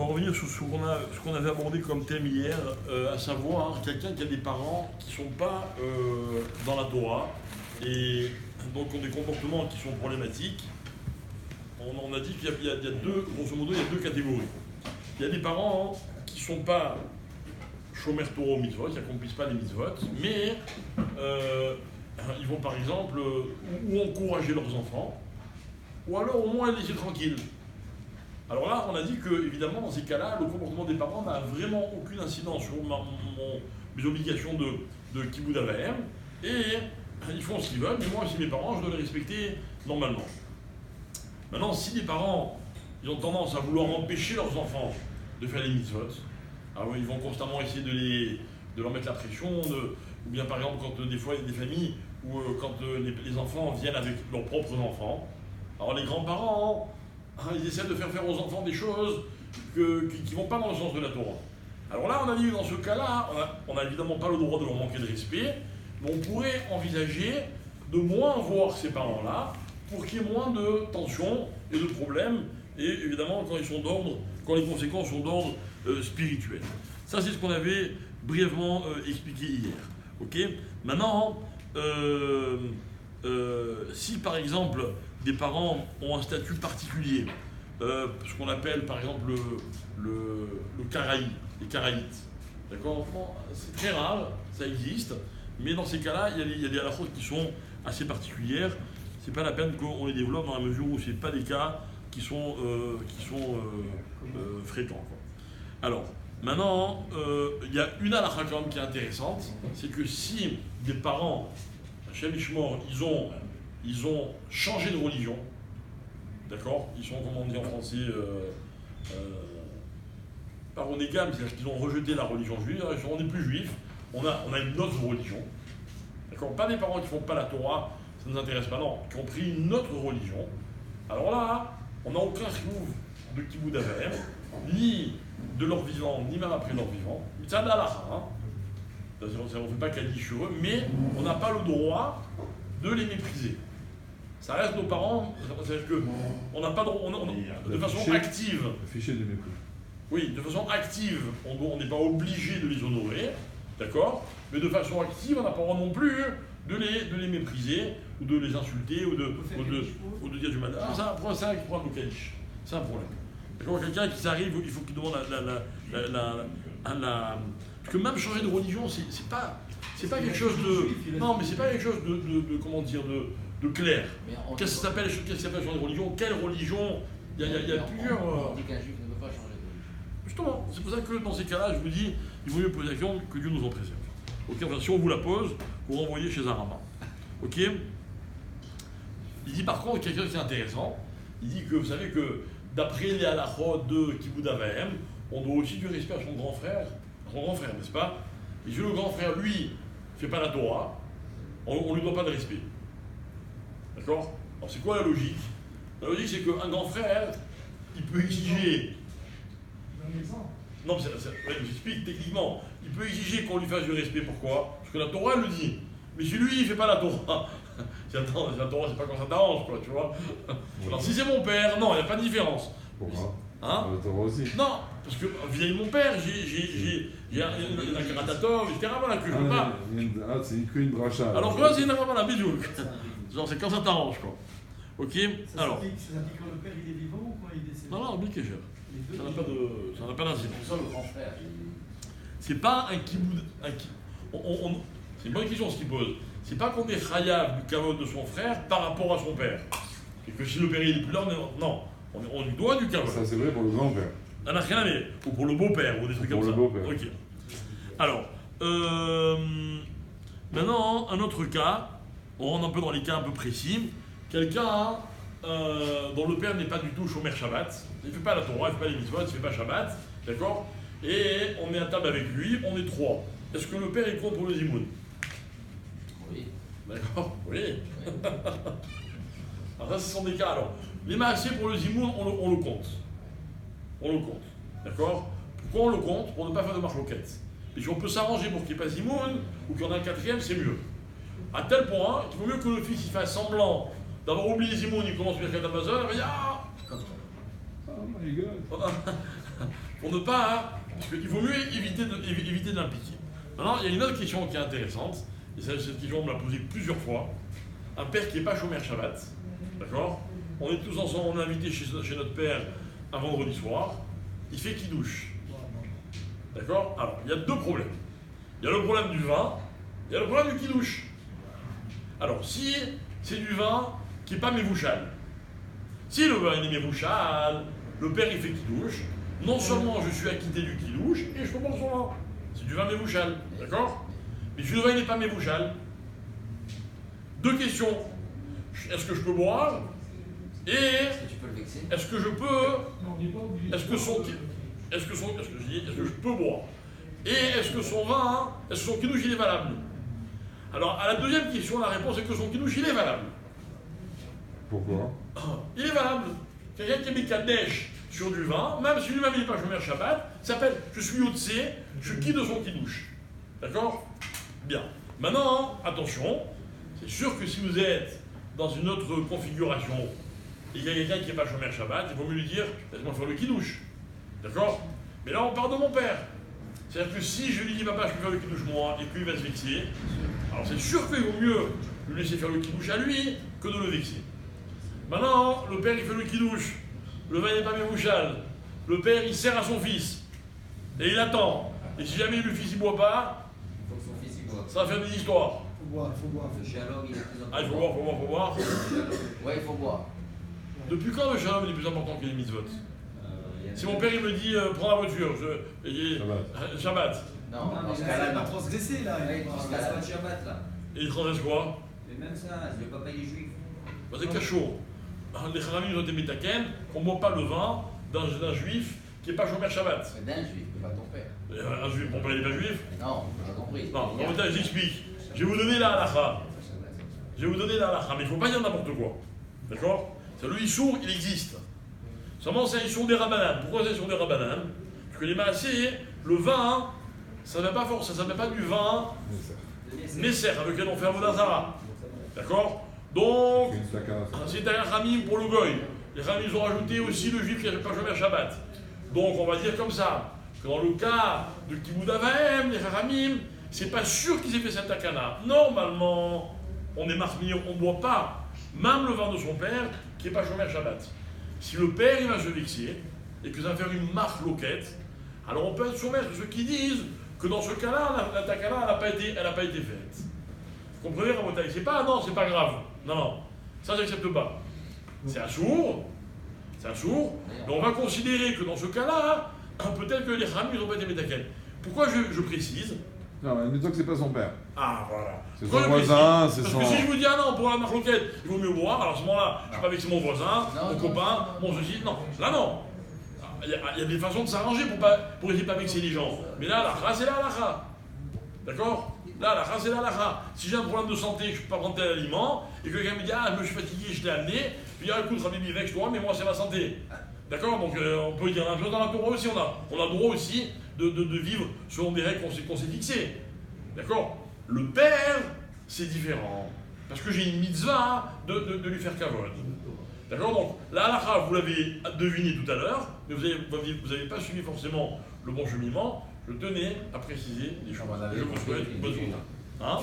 va revenir sur ce qu'on avait abordé comme thème hier, à savoir quelqu'un qui a des parents qui ne sont pas dans la Torah et donc ont des comportements qui sont problématiques. On a dit qu'il y a deux, grosso modo, il y a deux catégories. Il y a des parents qui ne sont pas shomer Torah ou mitzvot, qui n'accomplissent pas les mitzvot, mais ils vont par exemple ou encourager leurs enfants, ou alors au moins les laisser tranquilles. Alors là, on a dit que, évidemment, dans ces cas-là, le comportement des parents n'a vraiment aucune incidence sur mes obligations de Kibbutz Avahem, et ils font ce qu'ils veulent, mais moi, si mes parents, je dois les respecter normalement. Maintenant, si les parents, ils ont tendance à vouloir empêcher leurs enfants de faire les mitzvot, alors ils vont constamment essayer de leur mettre la pression, ou bien par exemple, quand des fois, il y a des familles où quand les enfants viennent avec leurs propres enfants, alors les grands-parents, ils essaient de faire aux enfants des choses qui ne vont pas dans le sens de la Torah. Alors là, on a dit que dans ce cas-là, on n'a évidemment pas le droit de leur manquer de respect, mais on pourrait envisager de moins voir ces parents-là pour qu'il y ait moins de tensions et de problèmes, et évidemment quand les conséquences sont d'ordre spirituel. Ça, c'est ce qu'on avait brièvement expliqué hier. Ok ? Maintenant, si par exemple des parents ont un statut particulier, ce qu'on appelle par exemple le Karaï, les Karaïtes. D'accord ? Bon, c'est très rare, ça existe, mais dans ces cas-là, il y a des halachot qui sont assez particulières. C'est pas la peine qu'on les développe dans la mesure où c'est pas des cas qui sont fréquents. Quoi. Alors, maintenant, il y a une halakha quand même qui est intéressante, c'est que si des parents, Hashem Yishmor, ils ont changé de religion, d'accord ? Ils sont, comment on dit en français, par onégam, c'est-à-dire qu'ils ont rejeté la religion juive, on n'est plus juif, on a une autre religion, d'accord ? Pas des parents qui ne font pas la Torah, ça ne nous intéresse pas, non, qui ont pris une autre religion. Alors là, on n'a aucun chiouf de Kibbutz Avahem, ni de leur vivant, ni même après leur vivant. C'est un halakha, hein ? On ne fait pas kaddish sur eux, mais on n'a pas le droit de les mépriser. Ça reste nos parents, c'est-à-dire qu'on n'a pas de façon active. Afficher du mépris. Oui, de façon active, on n'est pas obligé de les honorer, d'accord ? Mais de façon active, on n'a pas le droit non plus de les mépriser, ou de les insulter, ou de dire du mal. C'est un problème de kaddish. C'est un problème. D'accord ? Quelqu'un qui s'arrive, il faut qu'il demande parce que même changer de religion, c'est pas quelque chose de. Non, mais c'est pas quelque chose de comment dire, de clair. Qu'est-ce qui s'appelle changer de religion ? Quelle religion ? Il y a plusieurs. On dit qu'un juif ne peut pas changer de religion. Justement, c'est pour ça que dans ces cas-là, je vous dis, il vaut mieux poser la question que Dieu nous en préserve. Ok, enfin, si on vous la pose, vous renvoyez chez un rabbin. Ok ? Il dit par contre quelque chose qui est intéressant. Il dit que vous savez que d'après les halachot de Kibbutz Avahem, on doit aussi du respect à son grand frère, n'est-ce pas ? Et si le grand frère, lui, ne fait pas la Torah, on ne lui doit pas de respect. D'accord ? Alors c'est quoi la logique ? La logique, c'est qu'un grand frère, il peut exiger. Non, j'explique techniquement. Il peut exiger qu'on lui fasse du respect. Pourquoi ? Parce que la Torah le dit. Mais si lui, il ne fait pas la Torah, la Torah, c'est pas quand ça t'arrange, quoi, tu vois. Alors si c'est mon père, non, il n'y a pas de différence. Pourquoi ? Hein ? La Torah aussi. Non, parce que vis-à-vis de mon père, j'ai un karatatov, etc. Voilà, que je peux pas. C'est qu'une dracha. Alors que là, c'est une affaire la bijoule. Genre, c'est quand ça t'arrange, quoi. Ok ? Alors. Ça s'applique quand le père il est vivant ou quand il est décédé ? Non, Bikécher. Ça n'a pas d'incidence. C'est ça le grand frère. C'est pas un kibbutz. C'est une bonne question ce qu'il pose. C'est pas qu'on est chayav du kavod de son frère par rapport à son père. Et que si le père il est plus là, non. On lui doit du kavod. Ça, c'est vrai pour le grand-père. On n'a rien à voir. Ou pour le beau-père, ou des trucs comme ça. Pour le beau-père. Ok. Alors, maintenant, un autre cas, on rentre un peu dans les cas un peu précis. Quelqu'un dont le père n'est pas du tout shomer Shabbat, il ne fait pas la Torah, il ne fait pas les mitzvot, il ne fait pas Shabbat, d'accord ? Et on est à table avec lui, on est trois. Est-ce que le père est compte pour le zimoun ? Oui. D'accord ? Oui. Alors ça, ce sont des cas. Alors, les maasés pour le zimoun, on le compte. On le compte. D'accord ? Pourquoi on le compte ? Pour ne pas faire de marloquette. Et si on peut s'arranger pour qu'il n'y ait pas zimoun, ou qu'il y en a un quatrième, c'est mieux. À tel point qu'il vaut mieux que le fils il fasse semblant d'avoir oublié zimoun, il commence à faire Birkat Hamazon, il va dire ah Oh my god. pour ne pas... Parce qu'il vaut mieux éviter de l'impliquer. Maintenant, il y a une autre question qui est intéressante, et cette question, on me l'a posée plusieurs fois. Un père qui n'est pas chômeur Shabbat, d'accord? On est tous ensemble, on est invité chez notre père un vendredi soir, il fait kidouche. D'accord? Alors, il y a deux problèmes. Il y a le problème du vin, il y a le problème du kidouche. Alors, si c'est du vin qui n'est pas mévouchal, si le vin est mévouchal, le père il fait kidouche, non seulement je suis acquitté du kidouche, et je peux boire son vin. C'est du vin mévouchal, d'accord? Mais si le vin n'est pas mévouchal, deux questions. Est-ce que je peux boire? Et Est-ce que tu peux le vexer? est-ce que je peux... Non, on n'est pas obligé. Est-ce que je peux boire? Et est-ce que son vin, est-ce que son kidouche il est valable? Alors, à la deuxième question, la réponse est que son kidouche il est valable. Pourquoi? Il est valable. Quelqu'un qui met Kadesh sur du vin, même si lui-même il n'est pas chômeur Shabbat, s'appelle je suis Otse, je quitte de son kidouche. D'accord? Bien. Maintenant, attention, c'est sûr que si vous êtes dans une autre configuration et qu'il y a quelqu'un qui n'est pas chômeur Shabbat, il vaut mieux lui dire laisse-moi faire le kidouche. D'accord? Mais là, on parle de mon père. C'est-à-dire que si je lui dis papa, je peux faire le kidouche moi et qu'il va se vexer, alors c'est sûr qu'il vaut mieux lui laisser faire le kidouche à lui que de le vexer. Maintenant, le père il fait le kidouche, le vin n'est pas mévouchal, le père il sert à son fils et il attend. Et si jamais le fils il boit pas, Il faut que son fils y boive. ça va faire des histoires. Il faut boire, il faut boire. Le shalom, il est plus important. Ah, il faut boire, faut boire. Ouais, il faut boire. Depuis quand le shalom est plus important que les mitzvot? Si mon père il me dit prends la voiture, Shabbat, Non, Non, dans mais ce là, cas-là, il va non. transgresser là. Ouais, Il va dans ce cas-là, pas de Shabbat, là. et il transgresse quoi? Mais même ça, le papa il est juif. Bah, c'est cachot. Les Kharamim ont été métaken, qu'on ne boit pas le vin d'un juif qui n'est pas chômeur Shabbat. C'est d'un juif, mais pas ton père. Un juif, mon père il n'est pas juif? Non, j'ai compris. Non, j'explique. Je vais vous donner la halakha. Je vais vous donner la halakha, mais il ne faut pas dire n'importe quoi. D'accord? C'est le issour, il existe. Seulement, c'est un issour des rabbanan. Pourquoi c'est un issour des rabbanan? Parce que les maasés, le vin, ça ne s'appelle pas du vin Messer, avec lequel on fait Avodazara. D'accord? Donc, C'est une staccasse. c'est un ramim pour le goy. Les ramim ont rajouté aussi le juif qui n'a pas chômeur Shabbat. Donc, on va dire comme ça, que dans le cas de Kibbout Avahem, les ramim, c'est pas sûr qu'ils aient fait cette takana. Normalement, on est marmire, on ne boit pas, même le vin de son père qui n'est pas chômeur Shabbat. Si le père il va se vexer et que ça va faire une marque loquette, alors on peut être soumettre ceux qui disent que dans ce cas-là, la takana elle n'a pas été faite. Vous comprenez, Rabotai? C'est pas non, c'est pas grave. Non, non, ça j'accepte pas. C'est un sourd, mais on va considérer que dans ce cas-là, peut-être que les Ramis n'ont pas été métaken. Pourquoi je précise? Non, mais admettons que c'est pas son père. Ah, voilà. C'est Pourquoi son je précise? voisin, c'est Parce son... que si je vous dis, ah non, pour la marque loquette, il vaut mieux boire, alors à ce moment-là, je ne suis pas vexer mon voisin, mon copain, mon ceci. Non, là non. Il y a des façons de s'arranger pour essayer de ne pas vexer les gens. Mais là, la race, c'est la halakha. D'accord? Là, la race, c'est la halakha. Si j'ai un problème de santé, que je ne peux pas prendre tel aliment, et que quelqu'un me dit, ah, je me suis fatigué, je l'ai amené, puis ah, écoute, Rabbi, vexe-toi, mais moi, c'est ma santé. D'accord? Donc, on peut dire la même chose dans la Torah aussi. On a le droit aussi de vivre selon des règles qu'on s'est fixées. D'accord? Le père, c'est différent. Parce que j'ai une mitzvah de lui faire kavod. D'accord? Donc, la halakha, vous l'avez deviné tout à l'heure, mais vous n'avez pas suivi forcément le bon cheminement. Je tenais à préciser les choses. Je vous souhaite une bonne journée. Hein?